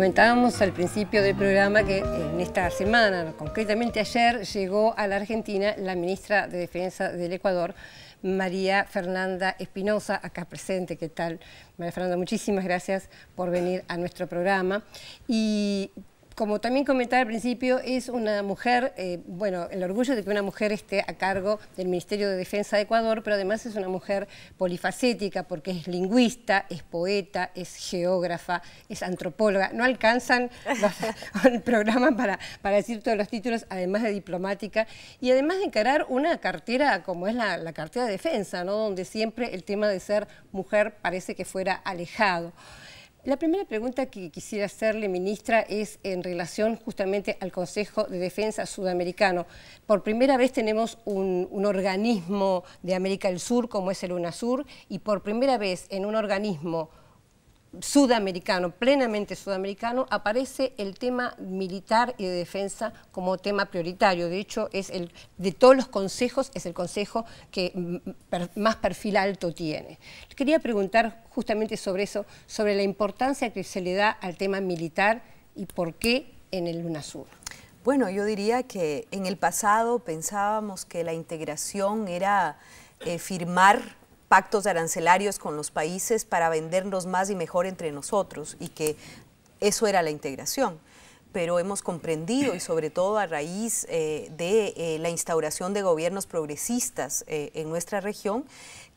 Comentábamos al principio del programa que en esta semana, concretamente ayer, llegó a la Argentina la ministra de Defensa del Ecuador, María Fernanda Espinosa, acá presente. ¿Qué tal, María Fernanda? Muchísimas gracias por venir a nuestro programa. Y como también comentaba al principio, es una mujer, bueno, el orgullo de que una mujer esté a cargo del Ministerio de Defensa de Ecuador, pero además es una mujer polifacética porque es lingüista, es poeta, es geógrafa, es antropóloga. No alcanzan el programa para decir todos los títulos, además de diplomática, y además de encarar una cartera como es la cartera de defensa, ¿no? Donde siempre el tema de ser mujer parece que fuera alejado. La primera pregunta que quisiera hacerle, ministra, es en relación justamente al Consejo de Defensa Sudamericano. Por primera vez tenemos un organismo de América del Sur como es el UNASUR, y por primera vez en un organismo sudamericano, plenamente sudamericano, aparece el tema militar y de defensa como tema prioritario. De hecho, de todos los consejos, es el consejo que más perfil alto tiene. Quería preguntar justamente sobre eso, sobre la importancia que se le da al tema militar y por qué en el UNASUR. Bueno, yo diría que en el pasado pensábamos que la integración era firmar pactos arancelarios con los países para vendernos más y mejor entre nosotros, y que eso era la integración. Pero hemos comprendido, y sobre todo a raíz de la instauración de gobiernos progresistas en nuestra región,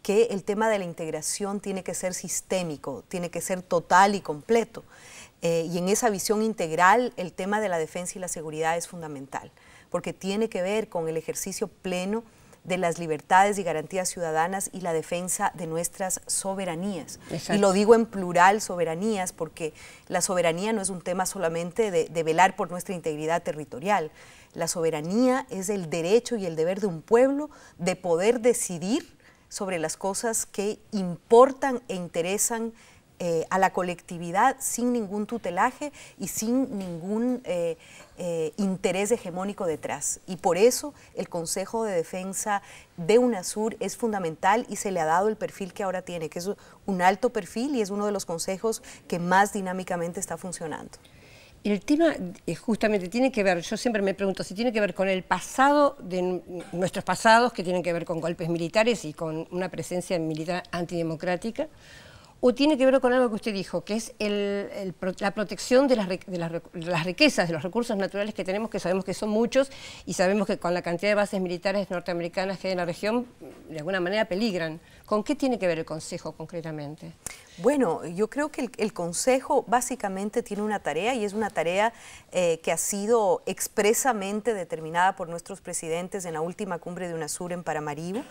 que el tema de la integración tiene que ser sistémico, tiene que ser total y completo. Y en esa visión integral, el tema de la defensa y la seguridad es fundamental, porque tiene que ver con el ejercicio pleno de las libertades y garantías ciudadanas y la defensa de nuestras soberanías. Exacto. Y lo digo en plural, soberanías, porque la soberanía no es un tema solamente de velar por nuestra integridad territorial. La soberanía es el derecho y el deber de un pueblo de poder decidir sobre las cosas que importan e interesan a la colectividad sin ningún tutelaje y sin ningún interés hegemónico detrás. Y por eso el Consejo de Defensa de UNASUR es fundamental y se le ha dado el perfil que ahora tiene, que es un alto perfil y es uno de los consejos que más dinámicamente está funcionando. El tema justamente tiene que ver, yo siempre me pregunto si tiene que ver con el pasado de nuestros pasados, que tienen que ver con golpes militares y con una presencia militar antidemocrática, o tiene que ver con algo que usted dijo, que es la protección de las riquezas, de los recursos naturales que tenemos, que sabemos que son muchos, y sabemos que con la cantidad de bases militares norteamericanas que hay en la región, de alguna manera peligran. ¿Con qué tiene que ver el Consejo concretamente? Bueno, yo creo que el Consejo básicamente tiene una tarea, y es una tarea que ha sido expresamente determinada por nuestros presidentes en la última cumbre de UNASUR en Paramaribo.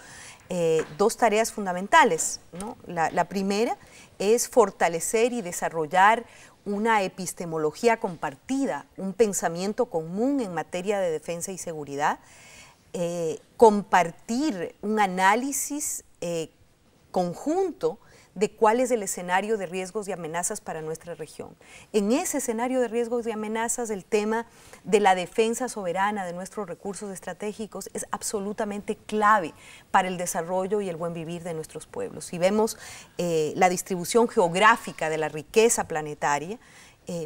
Dos tareas fundamentales, ¿no? La primera es fortalecer y desarrollar una epistemología compartida, un pensamiento común en materia de defensa y seguridad, compartir un análisis conjunto de cuál es el escenario de riesgos y amenazas para nuestra región. En ese escenario de riesgos y amenazas, el tema de la defensa soberana de nuestros recursos estratégicos es absolutamente clave para el desarrollo y el buen vivir de nuestros pueblos. Si vemos la distribución geográfica de la riqueza planetaria,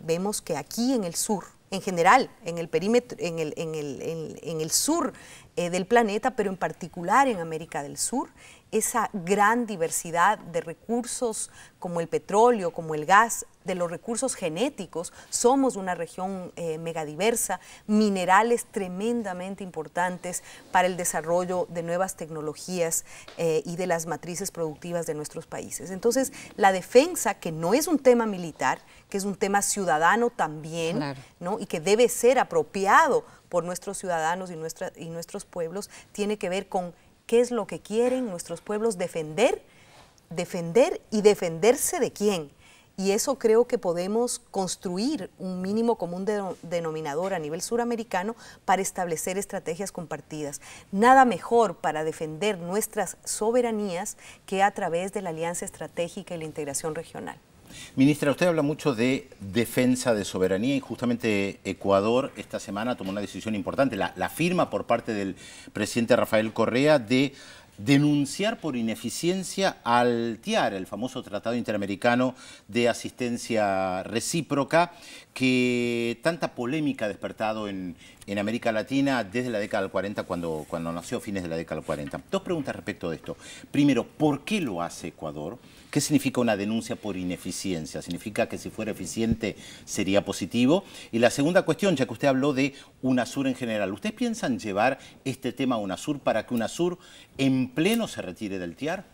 vemos que aquí en el sur, en general, en el perímetro, en el sur del planeta, pero en particular en América del Sur, esa gran diversidad de recursos como el petróleo, como el gas, de los recursos genéticos, somos una región megadiversa, minerales tremendamente importantes para el desarrollo de nuevas tecnologías y de las matrices productivas de nuestros países. Entonces, la defensa, que no es un tema militar, que es un tema ciudadano también, claro, ¿no? Y que debe ser apropiado por nuestros ciudadanos y nuestros pueblos, tiene que ver con qué es lo que quieren nuestros pueblos defender y defenderse de quién. Y eso creo que podemos construir un mínimo común denominador a nivel suramericano para establecer estrategias compartidas. Nada mejor para defender nuestras soberanías que a través de la alianza estratégica y la integración regional. Ministra, usted habla mucho de defensa de soberanía y justamente Ecuador esta semana tomó una decisión importante, la firma por parte del presidente Rafael Correa de denunciar por ineficiencia al TIAR, el famoso Tratado Interamericano de Asistencia Recíproca, que tanta polémica ha despertado en América Latina desde la década del 40, cuando nació a fines de la década del 40. Dos preguntas respecto de esto. Primero, ¿por qué lo hace Ecuador? ¿Qué significa una denuncia por ineficiencia? ¿Significa que si fuera eficiente sería positivo? Y la segunda cuestión, ya que usted habló de UNASUR en general, ¿ustedes piensan llevar este tema a UNASUR para que UNASUR en pleno se retire del TIAR?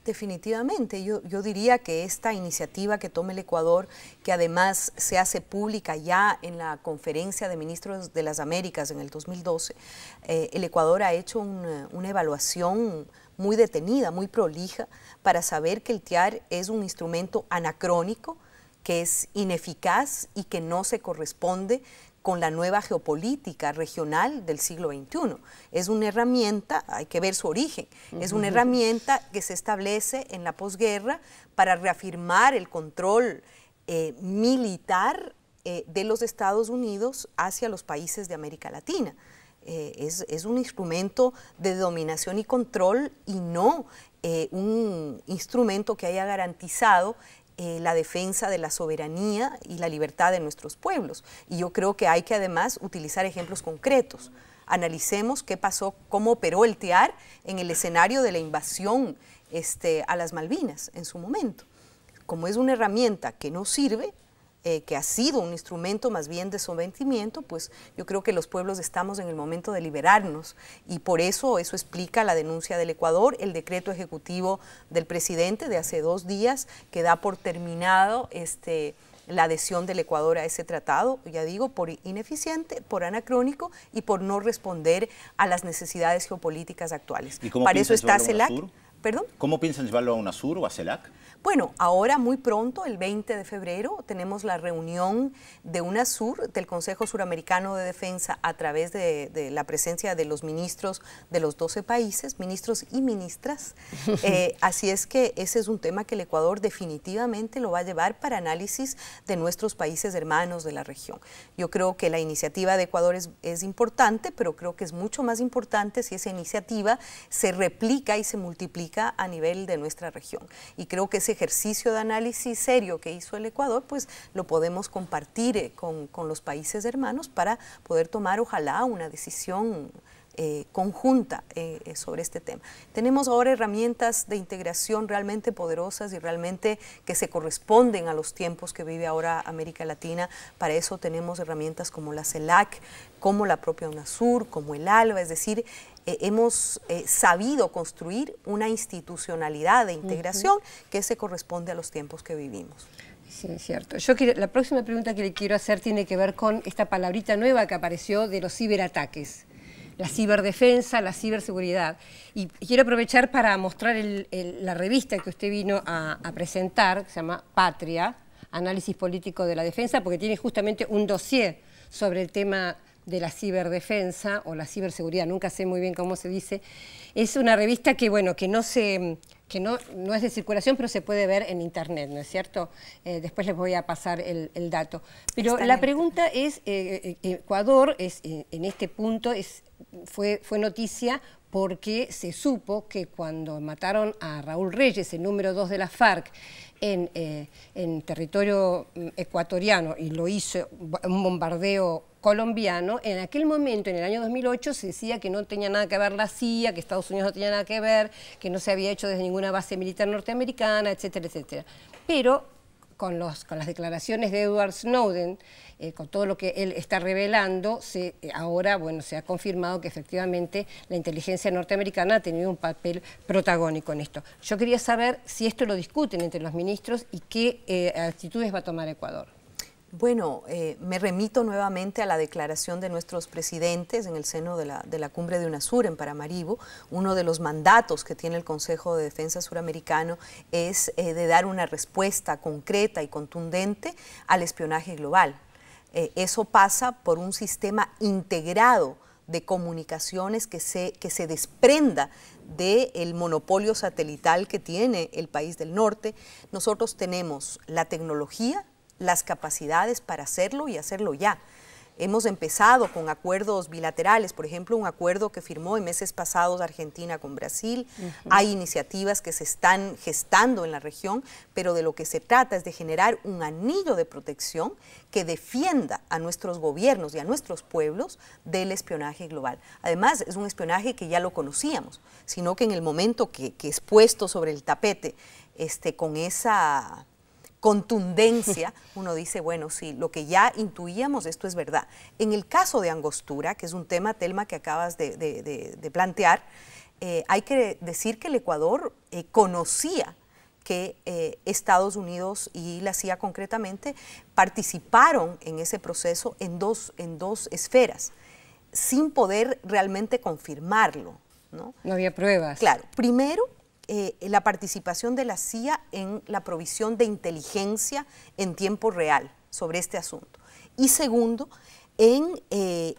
Definitivamente, yo diría que esta iniciativa que toma el Ecuador, que además se hace pública ya en la Conferencia de Ministros de las Américas en el 2012, el Ecuador ha hecho una evaluación muy detenida, muy prolija, para saber que el TIAR es un instrumento anacrónico, que es ineficaz y que no se corresponde con la nueva geopolítica regional del siglo XXI. Es una herramienta, hay que ver su origen, es una herramienta que se establece en la posguerra para reafirmar el control militar de los Estados Unidos hacia los países de América Latina. Es un instrumento de dominación y control y no un instrumento que haya garantizado la defensa de la soberanía y la libertad de nuestros pueblos. Y yo creo que hay que además utilizar ejemplos concretos. Analicemos qué pasó, cómo operó el TIAR en el escenario de la invasión a las Malvinas en su momento. Como es una herramienta que no sirve, que ha sido un instrumento más bien de sometimiento, pues yo creo que los pueblos estamos en el momento de liberarnos y por eso explica la denuncia del Ecuador, el decreto ejecutivo del presidente de hace 2 días que da por terminado la adhesión del Ecuador a ese tratado, ya digo, por ineficiente, por anacrónico y por no responder a las necesidades geopolíticas actuales. ¿Y cómo para eso está CELAC? ¿Perdón? ¿Cómo piensan llevarlo a UNASUR o a CELAC? Bueno, ahora muy pronto, el 20 de febrero, tenemos la reunión de UNASUR, del Consejo Suramericano de Defensa, a través de la presencia de los ministros de los 12 países, ministros y ministras. Así es que ese es un tema que el Ecuador definitivamente lo va a llevar para análisis de nuestros países hermanos de la región. Yo creo que la iniciativa de Ecuador es importante, pero creo que es mucho más importante si esa iniciativa se replica y se multiplica a nivel de nuestra región. Y creo que ese ejercicio de análisis serio que hizo el Ecuador, pues lo podemos compartir con los países hermanos para poder tomar, ojalá, una decisión conjunta sobre este tema. Tenemos ahora herramientas de integración realmente poderosas y realmente que se corresponden a los tiempos que vive ahora América Latina. Para eso tenemos herramientas como la CELAC, como la propia UNASUR, como el ALBA, es decir, hemos sabido construir una institucionalidad de integración que se corresponde a los tiempos que vivimos. Sí, es cierto. La próxima pregunta que le quiero hacer tiene que ver con esta palabrita nueva que apareció de los ciberataques. La ciberdefensa, la ciberseguridad. Y quiero aprovechar para mostrar la revista que usted vino a presentar, que se llama Patria, Análisis Político de la Defensa, porque tiene justamente un dossier sobre el tema de la ciberdefensa o la ciberseguridad, nunca sé muy bien cómo se dice. Es una revista que, bueno, que no es de circulación, pero se puede ver en internet, ¿no es cierto? Después les voy a pasar el dato. Pero la pregunta es, Ecuador en este punto fue noticia porque se supo que cuando mataron a Raúl Reyes, el número 2 de la FARC, en territorio ecuatoriano, y lo hizo un bombardeo colombiano, en aquel momento, en el año 2008, se decía que no tenía nada que ver la CIA, que Estados Unidos no tenía nada que ver, que no se había hecho desde ninguna base militar norteamericana, etcétera, etcétera. Pero con las declaraciones de Edward Snowden, con todo lo que él está revelando, ahora se ha confirmado que efectivamente la inteligencia norteamericana ha tenido un papel protagónico en esto. Yo quería saber si esto lo discuten entre los ministros y qué actitudes va a tomar Ecuador. Bueno, me remito nuevamente a la declaración de nuestros presidentes en el seno de la cumbre de UNASUR en Paramaribo. Uno de los mandatos que tiene el Consejo de Defensa Suramericano es de dar una respuesta concreta y contundente al espionaje global. Eso pasa por un sistema integrado de comunicaciones que se desprenda del monopolio satelital que tiene el país del norte. Nosotros tenemos la tecnología, las capacidades para hacerlo y hacerlo ya. Hemos empezado con acuerdos bilaterales, por ejemplo, un acuerdo que firmó en meses pasados Argentina con Brasil. Hay iniciativas que se están gestando en la región, pero de lo que se trata es de generar un anillo de protección que defienda a nuestros gobiernos y a nuestros pueblos del espionaje global. Además, es un espionaje que ya lo conocíamos, sino que en el momento que es puesto sobre el tapete con esa contundencia, uno dice, bueno, sí, lo que ya intuíamos, esto es verdad. En el caso de Angostura, que es un tema, Telma, que acabas de plantear, hay que decir que el Ecuador conocía que Estados Unidos y la CIA concretamente participaron en ese proceso en dos esferas, sin poder realmente confirmarlo, ¿no? No había pruebas. Claro, primero, la participación de la CIA en la provisión de inteligencia en tiempo real sobre este asunto. Y segundo, en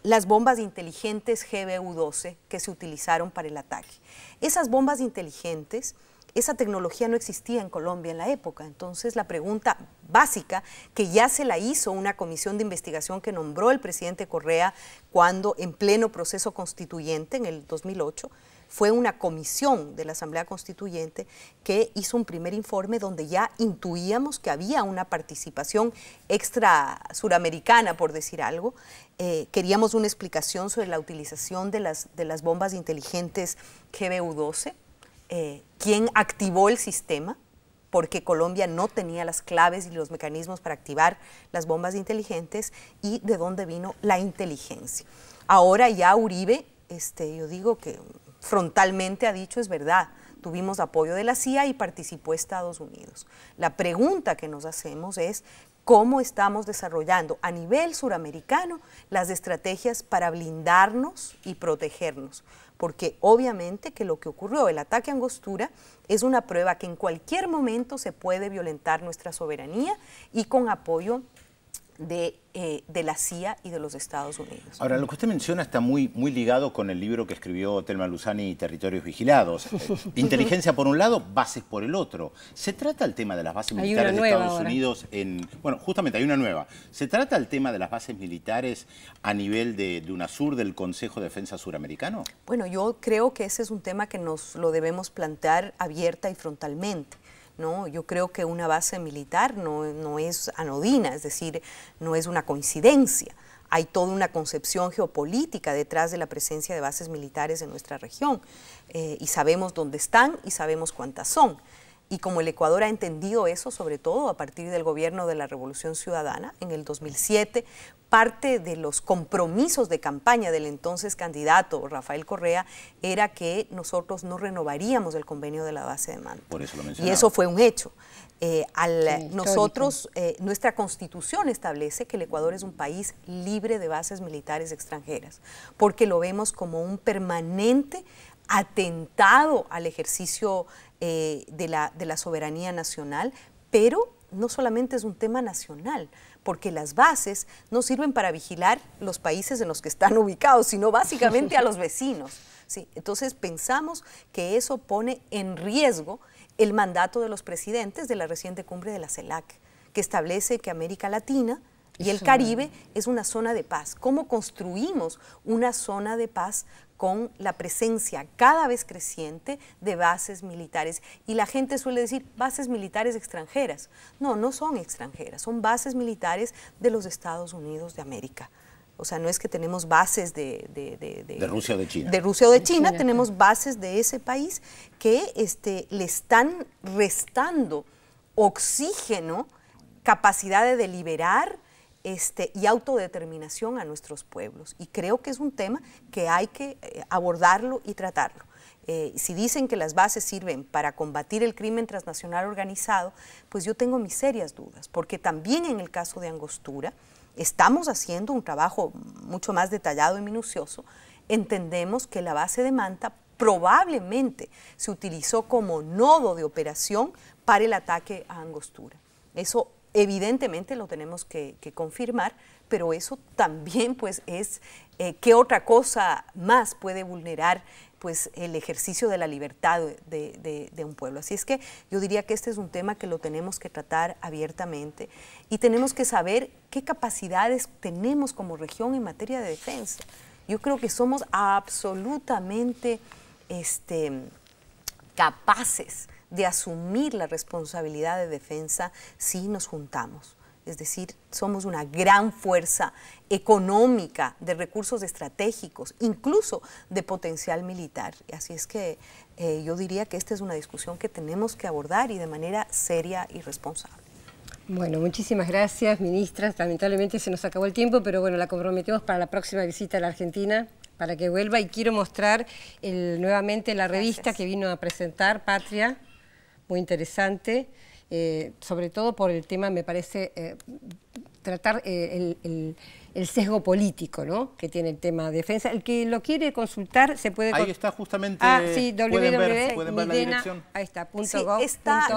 las bombas inteligentes GBU-12 que se utilizaron para el ataque. Esas bombas inteligentes, esa tecnología no existía en Colombia en la época, entonces la pregunta básica, que ya se la hizo una comisión de investigación que nombró el presidente Correa cuando en pleno proceso constituyente en el 2008, fue una comisión de la Asamblea Constituyente que hizo un primer informe donde ya intuíamos que había una participación extra suramericana, por decir algo. Queríamos una explicación sobre la utilización de las bombas inteligentes GBU-12, quién activó el sistema, porque Colombia no tenía las claves y los mecanismos para activar las bombas inteligentes, y de dónde vino la inteligencia. Ahora ya Uribe, yo digo que frontalmente ha dicho, es verdad, tuvimos apoyo de la CIA y participó Estados Unidos. La pregunta que nos hacemos es cómo estamos desarrollando a nivel suramericano las estrategias para blindarnos y protegernos, porque obviamente que lo que ocurrió, el ataque a Angostura, es una prueba que en cualquier momento se puede violentar nuestra soberanía y con apoyo de la CIA y de los Estados Unidos. Ahora, lo que usted menciona está muy ligado con el libro que escribió Telma Luzani, Territorios Vigilados. Inteligencia por un lado, bases por el otro. ¿Se trata el tema de las bases militares de Estados Unidos en... Bueno, justamente hay una nueva. ¿Se trata el tema de las bases militares a nivel de UNASUR, del Consejo de Defensa Suramericano? Bueno, yo creo que ese es un tema que nos lo debemos plantear abierta y frontalmente. ¿No? Yo creo que una base militar no es anodina, es decir, no es una coincidencia. Hay toda una concepción geopolítica detrás de la presencia de bases militares en nuestra región, y sabemos dónde están y sabemos cuántas son. Y como el Ecuador ha entendido eso, sobre todo a partir del gobierno de la Revolución Ciudadana en el 2007, parte de los compromisos de campaña del entonces candidato Rafael Correa era que nosotros no renovaríamos el convenio de la base de Manta. Por eso lo mencionaba. Y eso fue un hecho. Nosotros, nuestra Constitución establece que el Ecuador es un país libre de bases militares extranjeras, porque lo vemos como un permanente atentado al ejercicio de la soberanía nacional, pero no solamente es un tema nacional, porque las bases no sirven para vigilar los países en los que están ubicados, sino básicamente a los vecinos. ¿Sí? Entonces pensamos que eso pone en riesgo el mandato de los presidentes de la reciente cumbre de la CELAC, que establece que América Latina y el Caribe es una zona de paz. ¿Cómo construimos una zona de paz con la presencia cada vez creciente de bases militares? Y la gente suele decir bases militares extranjeras. No, no son extranjeras, son bases militares de los Estados Unidos de América. O sea, no es que tenemos bases de Rusia o de China. De Rusia o de China, tenemos bases de ese país que le están restando oxígeno, capacidad de deliberar y autodeterminación a nuestros pueblos. Y creo que es un tema que hay que abordarlo y tratarlo. Si dicen que las bases sirven para combatir el crimen transnacional organizado, pues yo tengo mis serias dudas, porque también en el caso de Angostura estamos haciendo un trabajo mucho más detallado y minucioso. Entendemos que la base de Manta probablemente se utilizó como nodo de operación para el ataque a Angostura. Eso evidentemente lo tenemos que confirmar, pero eso también pues es qué otra cosa más puede vulnerar pues el ejercicio de la libertad de un pueblo. Así es que yo diría que este es un tema que lo tenemos que tratar abiertamente y tenemos que saber qué capacidades tenemos como región en materia de defensa. Yo creo que somos absolutamente capaces de asumir la responsabilidad de defensa si nos juntamos. Es decir, somos una gran fuerza económica, de recursos estratégicos, incluso de potencial militar. Así es que yo diría que esta es una discusión que tenemos que abordar y de manera seria y responsable. Bueno, muchísimas gracias, ministra. Lamentablemente se nos acabó el tiempo, pero bueno, la comprometemos para la próxima visita a la Argentina, para que vuelva. Y quiero mostrar nuevamente la revista que vino a presentar, Patria, muy interesante. Sobre todo por el tema, me parece, tratar el sesgo político, ¿no?, que tiene el tema de defensa. El que lo quiere consultar se puede... Ahí está justamente... sí, pueden ver la dirección. Ahí está, sí,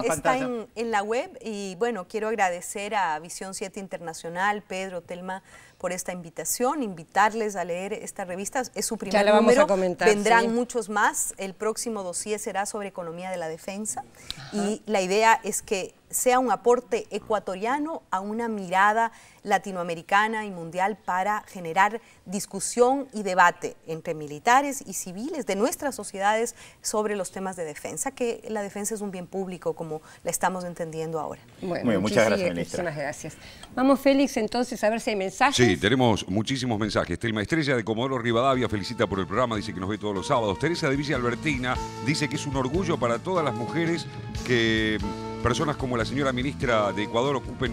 está en la web y bueno, quiero agradecer a Visión 7 Internacional, Pedro, Telma, por esta invitación, invitarles a leer esta revista. Es su primer número. Vamos a comentar, vendrán muchos más. El próximo dossier será sobre economía de la defensa. Ajá. Y la idea es que sea un aporte ecuatoriano a una mirada latinoamericana y mundial para generar discusión y debate entre militares y civiles de nuestras sociedades sobre los temas de defensa, que la defensa es un bien público como la estamos entendiendo ahora. Bueno, muchas gracias, ministra. Muchísimas gracias. Vamos, Félix, entonces, a ver si hay mensajes. Sí, tenemos muchísimos mensajes. Telma Estrella de Comodoro Rivadavia felicita por el programa, dice que nos ve todos los sábados. Teresa de Villa Albertina dice que es un orgullo para todas las mujeres que personas como la señora ministra de Ecuador ocupen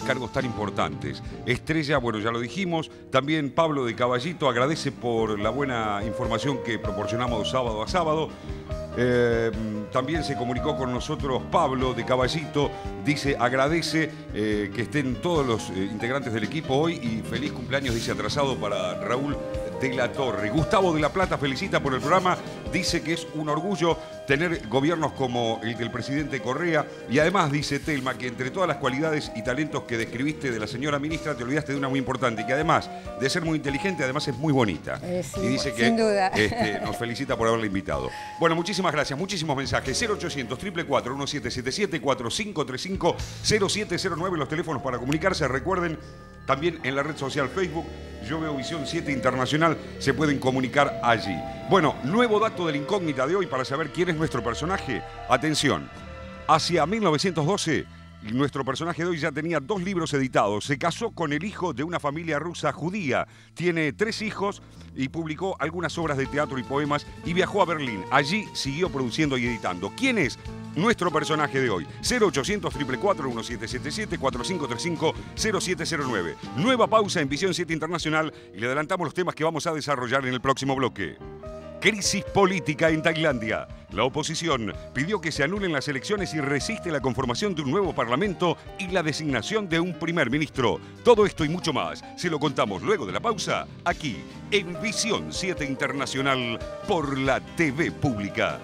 cargos tan importantes. Estrella, bueno, ya lo dijimos. También Pablo de Caballito agradece por la buena información que proporcionamos sábado a sábado. También se comunicó con nosotros Pablo de Caballito, dice, agradece que estén todos los integrantes del equipo hoy y feliz cumpleaños, dice, atrasado para Raúl de la Torre. Gustavo de la Plata felicita por el programa, dice que es un orgullo tener gobiernos como el del presidente Correa y además dice Telma que entre todas las cualidades y talentos que describiste de la señora ministra te olvidaste de una muy importante, que además de ser muy inteligente, además es muy bonita. Sí, y dice que sin duda. Nos felicita por haberla invitado. Bueno, muchísimas gracias, muchísimos mensajes. 0800 444 1777 4535 0709 los teléfonos para comunicarse. Recuerden, también en la red social Facebook, Yo Veo Visión 7 Internacional, se pueden comunicar allí. Bueno, nuevo dato de la incógnita de hoy para saber quién es nuestro personaje. Atención, hacia 1912, nuestro personaje de hoy ya tenía 2 libros editados. Se casó con el hijo de una familia rusa judía. Tiene 3 hijos y publicó algunas obras de teatro y poemas y viajó a Berlín. Allí siguió produciendo y editando. ¿Quién es nuestro personaje de hoy? 0800 444 1777 4535 0709. Nueva pausa en Visión 7 Internacional y le adelantamos los temas que vamos a desarrollar en el próximo bloque. Crisis política en Tailandia. La oposición pidió que se anulen las elecciones y resiste la conformación de un nuevo parlamento y la designación de un primer ministro. Todo esto y mucho más se lo contamos luego de la pausa, aquí en Visión 7 Internacional por la TV Pública.